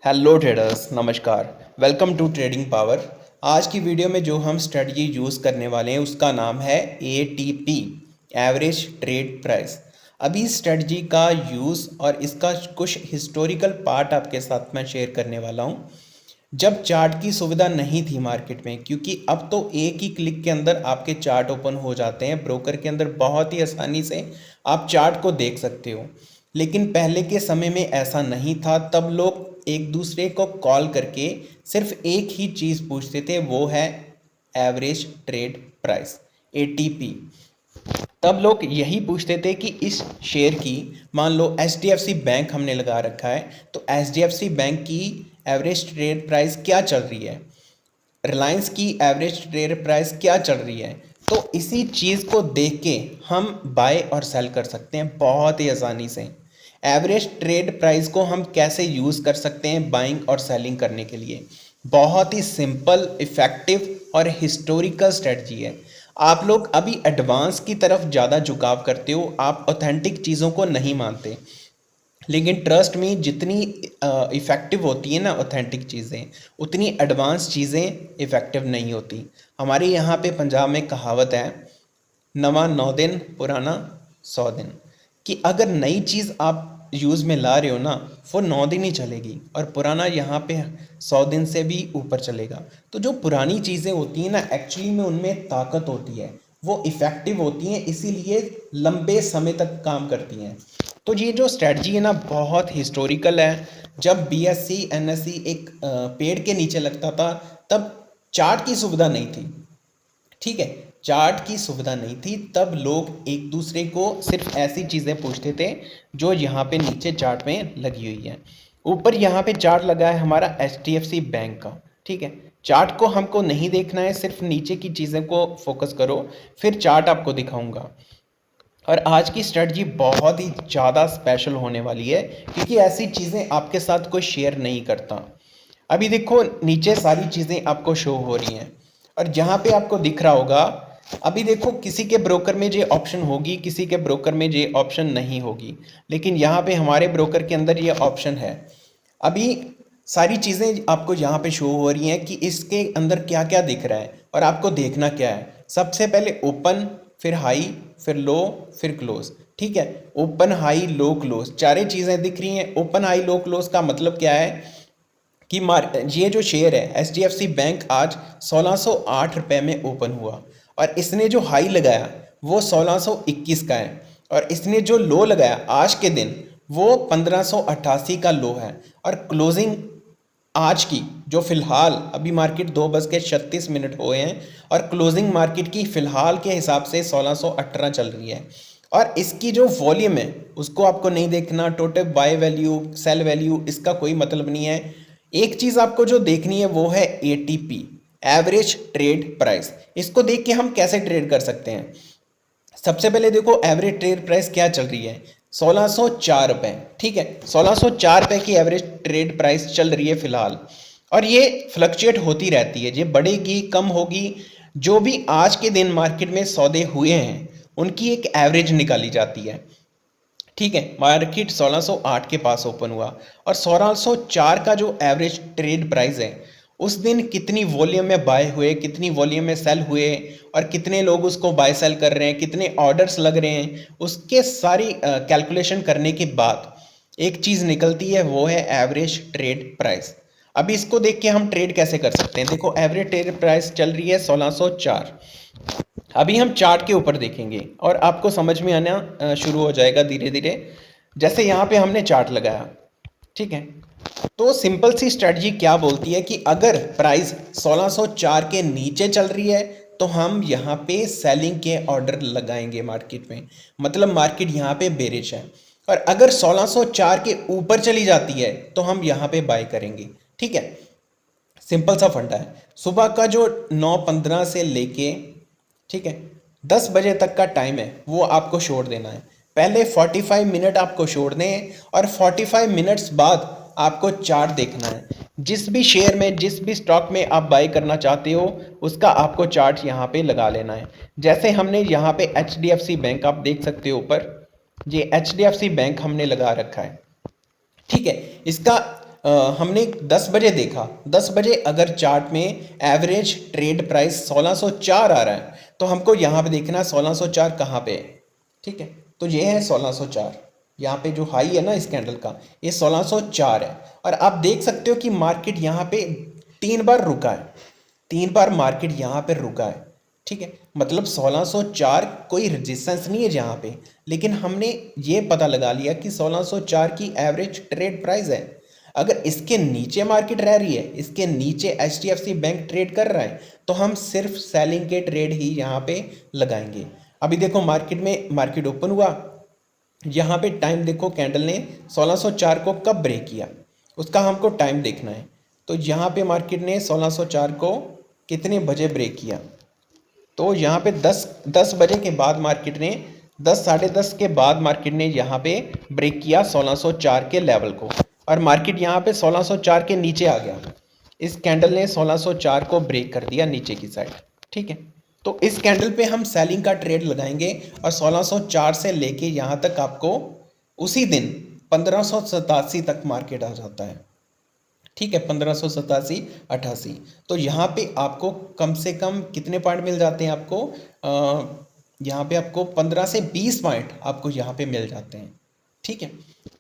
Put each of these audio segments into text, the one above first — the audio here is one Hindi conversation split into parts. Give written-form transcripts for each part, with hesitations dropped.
हेलो ट्रेडर्स, नमस्कार। Welcome to trading power. आज की वीडियो में जो हम स्ट्रेटजी यूज़ करने वाले हैं उसका नाम है एटीपी, एवरेज ट्रेड प्राइस। अभी स्ट्रेटजी का यूज़ और इसका कुछ हिस्टोरिकल पार्ट आपके साथ मैं शेयर करने वाला हूँ। जब चार्ट की सुविधा नहीं थी मार्केट में, क्योंकि अब तो एक ही क्लिक के अंदर आपके चार्ट ओपन हो जाते हैं, ब्रोकर के अंदर बहुत ही आसानी से आप चार्ट को देख सकते हो। लेकिन पहले के समय में ऐसा नहीं था। तब लोग एक दूसरे को कॉल करके सिर्फ एक ही चीज़ पूछते थे, वो है एवरेज ट्रेड प्राइस, एटीपी। तब लोग यही पूछते थे कि इस शेयर की, मान लो एचडीएफसी बैंक हमने लगा रखा है, तो एचडीएफसी बैंक की एवरेज ट्रेड प्राइस क्या चल रही है, रिलायंस की एवरेज ट्रेड प्राइस क्या चल रही है। तो इसी चीज़ को देख के हम बाय और सेल कर सकते हैं बहुत ही आसानी से। एवरेज ट्रेड प्राइस को हम कैसे यूज़ कर सकते हैं बाइंग और सेलिंग करने के लिए, बहुत ही सिंपल, इफ़ेक्टिव और हिस्टोरिकल स्ट्रेटजी है। आप लोग अभी एडवांस की तरफ ज़्यादा झुकाव करते हो, आप ऑथेंटिक चीज़ों को नहीं मानते। लेकिन ट्रस्ट में जितनी इफ़ेक्टिव होती है ना ऑथेंटिक चीज़ें, उतनी एडवांस चीज़ें इफ़ेक्टिव नहीं होती। हमारे यहाँ पे पंजाब में कहावत है, नवा 9 दिन पुराना 100 दिन, कि अगर नई चीज़ आप यूज़ में ला रहे हो ना, वो 9 दिन ही चलेगी और पुराना यहाँ पे 100 दिन से भी ऊपर चलेगा। तो जो पुरानी चीज़ें होती हैं ना, एक्चुअली में उनमें ताकत होती है, वो इफ़ेक्टिव होती हैं, इसीलिए लंबे समय तक काम करती हैं। तो ये जो स्ट्रेटजी है ना, बहुत हिस्टोरिकल है। जब बीएससी एनएससी एक पेड़ के नीचे लगता था, तब चार्ट की सुविधा नहीं थी। ठीक है, चार्ट की सुविधा नहीं थी, तब लोग एक दूसरे को सिर्फ ऐसी चीज़ें पूछते थे जो यहाँ पे नीचे चार्ट में लगी हुई है। ऊपर यहाँ पे चार्ट लगा है हमारा एचडीएफसी बैंक का। ठीक है, चार्ट को हमको नहीं देखना है, सिर्फ नीचे की चीज़ें को फोकस करो, फिर चार्ट आपको दिखाऊंगा। और आज की स्ट्रेटजी बहुत ही ज़्यादा स्पेशल होने वाली है, क्योंकि ऐसी चीज़ें आपके साथ कोई शेयर नहीं करता। अभी देखो नीचे सारी चीज़ें आपको शो हो रही हैं, और जहाँ पे आपको दिख रहा होगा, अभी देखो किसी के ब्रोकर में ये ऑप्शन होगी, किसी के ब्रोकर में ये ऑप्शन नहीं होगी, लेकिन यहाँ पे हमारे ब्रोकर के अंदर ये ऑप्शन है। अभी सारी चीज़ें आपको यहाँ पे शो हो रही हैं कि इसके अंदर क्या क्या दिख रहा है, और आपको देखना क्या है। सबसे पहले ओपन, फिर हाई, फिर लो, फिर क्लोज। ठीक है, ओपन हाई लो क्लोज, चारे चीज़ें दिख रही हैं। ओपन हाई लो क्लोज का मतलब क्या है कि ये जो शेयर है H D F C bank आज 1608 रुपये में ओपन हुआ, और इसने जो हाई लगाया वो 1621 का है, और इसने जो लो लगाया आज के दिन वो 1588 का लो है। और क्लोजिंग आज की जो फिलहाल अभी मार्केट 2:36 हुए हैं, और क्लोजिंग मार्केट की फिलहाल के हिसाब से 1618 चल रही है। और इसकी जो वॉल्यूम है उसको आपको नहीं देखना, total buy value sell value इसका कोई मतलब नहीं है। एक चीज़ आपको जो देखनी है वो है एटीपी, एवरेज ट्रेड प्राइस। इसको देख के हम कैसे ट्रेड कर सकते हैं। सबसे पहले देखो एवरेज ट्रेड प्राइस क्या चल रही है, 1604 रुपये। ठीक है, 1604 रुपये की एवरेज ट्रेड प्राइस चल रही है फिलहाल, और ये फ्लक्चुएट होती रहती है, ये बढ़ेगी कम होगी। जो भी आज के दिन मार्केट में सौदे हुए हैं उनकी एक एवरेज निकाली जाती है। ठीक है, मार्केट 1608 के पास ओपन हुआ, और 1604 का जो एवरेज ट्रेड प्राइस है, उस दिन कितनी वॉल्यूम में बाय हुए, कितनी वॉल्यूम में सेल हुए, और कितने लोग उसको बाय सेल कर रहे हैं, कितने ऑर्डर्स लग रहे हैं, उसके सारी कैलकुलेशन करने के बाद एक चीज़ निकलती है, वो है एवरेज ट्रेड प्राइस। अभी इसको देख के हम ट्रेड कैसे कर सकते हैं। देखो एवरेज ट्रेड प्राइस चल रही है 1604। अभी हम चार्ट के ऊपर देखेंगे और आपको समझ में आना शुरू हो जाएगा धीरे धीरे। जैसे यहाँ पे हमने चार्ट लगाया, ठीक है, तो सिंपल सी स्ट्रेटजी क्या बोलती है कि अगर प्राइस 1604 के नीचे चल रही है तो हम यहाँ पे सेलिंग के ऑर्डर लगाएंगे मार्केट में, मतलब मार्केट यहाँ पे बेरिश है। और अगर 1604 के ऊपर चली जाती है तो हम यहाँ पे बाय करेंगे। ठीक है, सिंपल सा फंडा है। सुबह का जो 9:15 से लेके, ठीक है, 10 बजे तक का टाइम है, वो आपको छोड़ देना है। पहले 45 मिनट आपको छोड़ने हैं, और 45 मिनट्स बाद आपको चार्ट देखना है। जिस भी शेयर में, जिस भी स्टॉक में आप बाय करना चाहते हो, उसका आपको चार्ट यहाँ पे लगा लेना है। जैसे हमने यहाँ पे H D F C bank, आप देख सकते हो ऊपर, ये H D F C bank हमने लगा रखा है। ठीक है, इसका हमने 10 बजे देखा, 10 बजे अगर चार्ट में एवरेज ट्रेड प्राइस 1604 आ रहा है तो हमको यहाँ पे देखना है 1604 कहाँ पे है। ठीक है, तो ये है 1604, यहाँ पे जो हाई है ना इस कैंडल का, ये 1604 है। और आप देख सकते हो कि मार्केट यहाँ पे 3 बार रुका है, 3 बार मार्केट यहाँ पे रुका है। ठीक है, मतलब 1604 कोई रेजिस्टेंस नहीं है जहाँ पे, लेकिन हमने ये पता लगा लिया कि 1604 की एवरेज ट्रेड प्राइस है। अगर इसके नीचे मार्केट रह रही है, इसके नीचे HDFC बैंक ट्रेड कर रहा है, तो हम सिर्फ सेलिंग के ट्रेड ही यहाँ पे लगाएंगे। अभी देखो मार्केट ओपन हुआ, यहाँ पे टाइम देखो, कैंडल ने 1604 को कब ब्रेक किया उसका हमको टाइम देखना है। तो यहाँ पे मार्केट ने 1604 को कितने बजे ब्रेक किया, तो यहाँ पे 10 बजे के बाद मार्केट ने 10 साढ़े 10 के बाद मार्केट ने यहाँ पे ब्रेक किया 1604 के लेवल को, और मार्केट यहाँ पे 1604 के नीचे आ गया। इस कैंडल ने 1604 को ब्रेक कर दिया नीचे की साइड। ठीक है, तो इस कैंडल पे हम सेलिंग का ट्रेड लगाएंगे और 1604 से लेके यहाँ तक आपको उसी दिन 1587 तक मार्केट आ जाता है। ठीक है, 1587 88, तो यहाँ पे आपको कम से कम कितने पॉइंट मिल जाते हैं आपको, यहाँ पे आपको 15 से 20 पॉइंट आपको यहाँ पे मिल जाते हैं। ठीक है,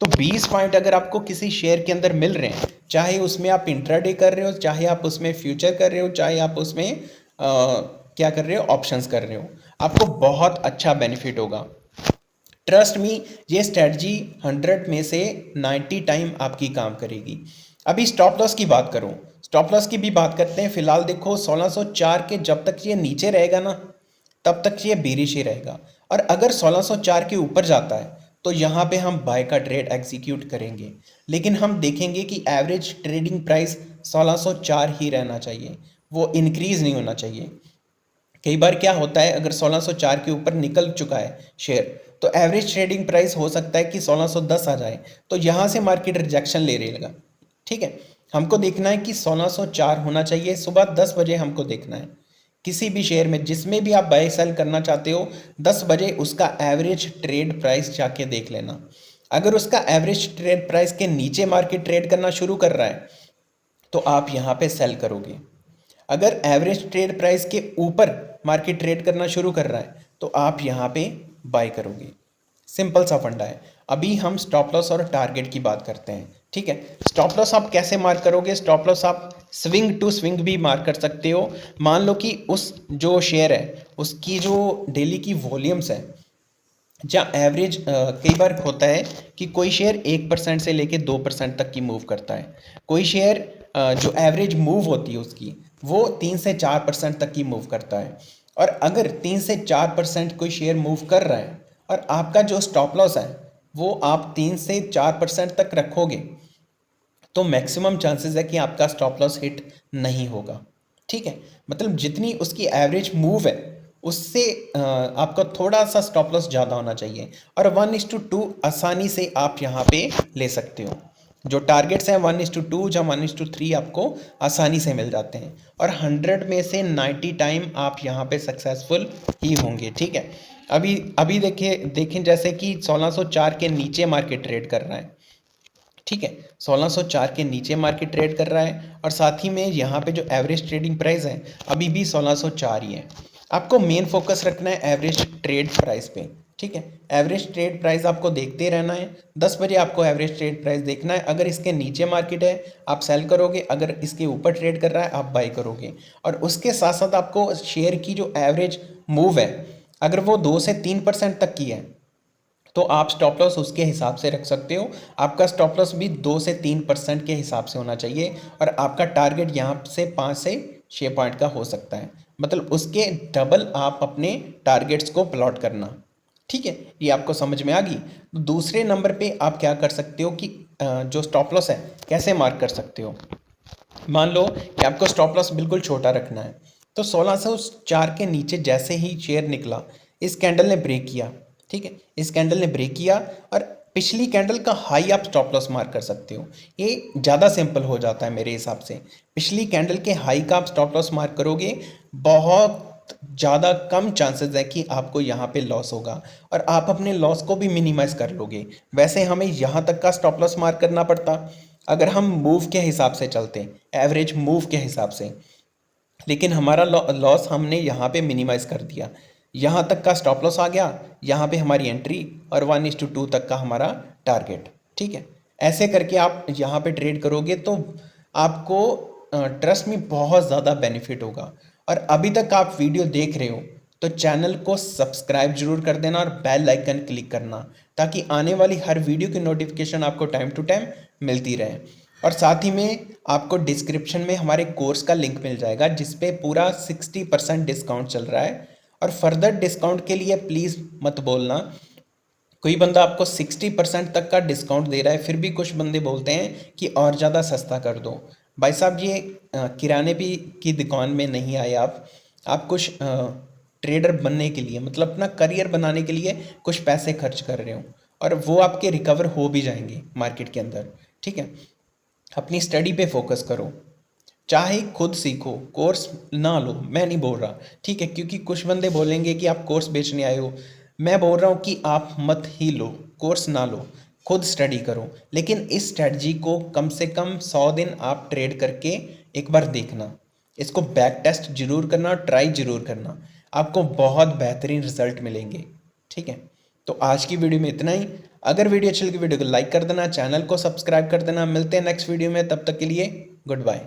तो 20 पॉइंट अगर आपको किसी शेयर के अंदर मिल रहे हैं, चाहे उसमें आप इंट्राडे कर रहे हो, चाहे आप उसमें फ्यूचर कर रहे हो, चाहे आप उसमें क्या कर रहे हो, ऑप्शंस कर रहे हो, आपको बहुत अच्छा बेनिफिट होगा। ट्रस्ट मी, ये स्ट्रेटजी 100 में से 90 टाइम आपकी काम करेगी। अभी स्टॉप लॉस की बात करूं, स्टॉप लॉस की भी बात करते हैं। फिलहाल देखो 1604 के जब तक ये नीचे रहेगा ना, तब तक ये बेरिश ही रहेगा, और अगर 1604 के ऊपर जाता है तो यहाँ पे हम बाय का ट्रेड एग्जीक्यूट करेंगे। लेकिन हम देखेंगे कि एवरेज ट्रेडिंग प्राइस 1604 ही रहना चाहिए, वो इंक्रीज़ नहीं होना चाहिए। कई बार क्या होता है, अगर 1604 के ऊपर निकल चुका है शेयर, तो एवरेज ट्रेडिंग प्राइस हो सकता है कि 1610 आ जाए, तो यहाँ से मार्केट रिजेक्शन ले रहेगा। ठीक है, हमको देखना है कि 1604 होना चाहिए। सुबह 10 बजे हमको देखना है किसी भी शेयर में, जिसमें भी आप बाय सेल करना चाहते हो, 10 बजे उसका एवरेज ट्रेड प्राइस जाके देख लेना। अगर उसका एवरेज ट्रेड प्राइस के नीचे मार्केट ट्रेड करना शुरू कर रहा है तो आप यहाँ पे सेल करोगे। अगर एवरेज ट्रेड प्राइस के ऊपर मार्केट ट्रेड करना शुरू कर रहा है तो आप यहाँ पे बाय करोगे। सिंपल सा फंडा है। अभी हम स्टॉप लॉस और टारगेट की बात करते हैं। ठीक है, स्टॉप लॉस आप कैसे मार्क करोगे? स्टॉप लॉस आप स्विंग टू स्विंग भी मार्क कर सकते हो। मान लो कि उस जो शेयर है उसकी जो डेली की वॉल्यूम्स है, जहाँ एवरेज कई बार होता है कि कोई शेयर 1% से लेके 2% तक की मूव करता है, कोई शेयर जो एवरेज मूव होती है उसकी वो 3 से 4% तक की मूव करता है। और अगर 3 से 4% कोई शेयर मूव कर रहा है और आपका जो स्टॉप लॉस है वो आप 3 से 4% तक रखोगे, तो मैक्सिमम चांसेस है कि आपका स्टॉप लॉस हिट नहीं होगा। ठीक है, मतलब जितनी उसकी एवरेज मूव है उससे आपका थोड़ा सा स्टॉप लॉस ज़्यादा होना चाहिए, और 1:2 आसानी से आप यहाँ पे ले सकते हो। जो टारगेट्स हैं 1:2 या 1:3 आपको आसानी से मिल जाते हैं, और 100 में से 90 टाइम आप यहाँ पे सक्सेसफुल ही होंगे। ठीक है, अभी देखें जैसे कि 1604 के नीचे मार्केट ट्रेड कर रहा है। ठीक है, 1604 के नीचे मार्केट ट्रेड कर रहा है, और साथ ही में यहाँ पे जो एवरेज ट्रेडिंग प्राइस है अभी भी 1604 ही है। आपको मेन फोकस रखना है एवरेज ट्रेड प्राइस पे। ठीक है, एवरेज ट्रेड प्राइस आपको देखते रहना है। 10 बजे आपको एवरेज ट्रेड प्राइस देखना है। अगर इसके नीचे मार्केट है आप सेल करोगे, अगर इसके ऊपर ट्रेड कर रहा है आप बाई करोगे। और उसके साथ साथ आपको शेयर की जो एवरेज मूव है, अगर वो 2 से 3% तक की है तो आप स्टॉप लॉस उसके हिसाब से रख सकते हो। आपका स्टॉप लॉस भी 2 से 3% के हिसाब से होना चाहिए, और आपका टारगेट यहाँ से 5 से 6 पॉइंट का हो सकता है, मतलब उसके डबल आप अपने टारगेट्स को प्लॉट करना। ठीक है, ये आपको समझ में आ गई। तो दूसरे नंबर पे आप क्या कर सकते हो कि जो स्टॉप लॉस है कैसे मार्क कर सकते हो। मान लो कि आपको स्टॉप लॉस बिल्कुल छोटा रखना है, तो 1604 के नीचे जैसे ही शेयर निकला, इस कैंडल ने ब्रेक किया। ठीक है, इस कैंडल ने ब्रेक किया और पिछली कैंडल का हाई आप स्टॉप लॉस मार्क कर सकते हो। ये ज़्यादा सिंपल हो जाता है मेरे हिसाब से। पिछली कैंडल के हाई का आप स्टॉप लॉस मार्क करोगे, बहुत ज़्यादा कम चांसेस है कि आपको यहाँ पे लॉस होगा, और आप अपने लॉस को भी मिनिमाइज कर लोगे। वैसे हमें यहाँ तक का स्टॉप लॉस मार्क करना पड़ता, अगर हम मूव के हिसाब से चलते, एवरेज मूव के हिसाब से, लेकिन हमारा लॉस हमने यहाँ पे मिनिमाइज़ कर दिया, यहाँ तक का स्टॉप लॉस आ गया, यहाँ पे हमारी एंट्री और 1:2 तक का हमारा टारगेट। ठीक है, ऐसे करके आप यहाँ पे ट्रेड करोगे तो आपको ट्रस्ट में बहुत ज़्यादा बेनिफिट होगा। और अभी तक आप वीडियो देख रहे हो तो चैनल को सब्सक्राइब जरूर कर देना और बेल आइकन क्लिक करना, ताकि आने वाली हर वीडियो की नोटिफिकेशन आपको टाइम टू टाइम मिलती रहे। और साथ ही में आपको डिस्क्रिप्शन में हमारे कोर्स का लिंक मिल जाएगा जिस पे पूरा 60% डिस्काउंट चल रहा है। और फर्दर डिस्काउंट के लिए प्लीज़ मत बोलना, कोई बंदा आपको 60% तक का डिस्काउंट दे रहा है, फिर भी कुछ बंदे बोलते हैं कि और ज़्यादा सस्ता कर दो। भाई साहब, ये किराने भी की दुकान में नहीं आए आप कुछ ट्रेडर बनने के लिए, मतलब अपना करियर बनाने के लिए कुछ पैसे खर्च कर रहे हो, और वो आपके रिकवर हो भी जाएंगे मार्केट के अंदर। ठीक है, अपनी स्टडी पे फोकस करो, चाहे खुद सीखो, कोर्स ना लो, मैं नहीं बोल रहा। ठीक है, क्योंकि कुछ बंदे बोलेंगे कि आप कोर्स बेचने आए हो, मैं बोल रहा हूँ कि आप मत ही लो, कोर्स ना लो, खुद स्टडी करो। लेकिन इस स्ट्रेटजी को कम से कम 100 दिन आप ट्रेड करके एक बार देखना, इसको बैक टेस्ट जरूर करना, ट्राई जरूर करना, आपको बहुत बेहतरीन रिजल्ट मिलेंगे। ठीक है, तो आज की वीडियो में इतना ही। अगर वीडियो अच्छी लगी वीडियो को लाइक कर देना, चैनल को सब्सक्राइब कर देना। मिलते हैं नेक्स्ट वीडियो में, तब तक के लिए गुड बाय।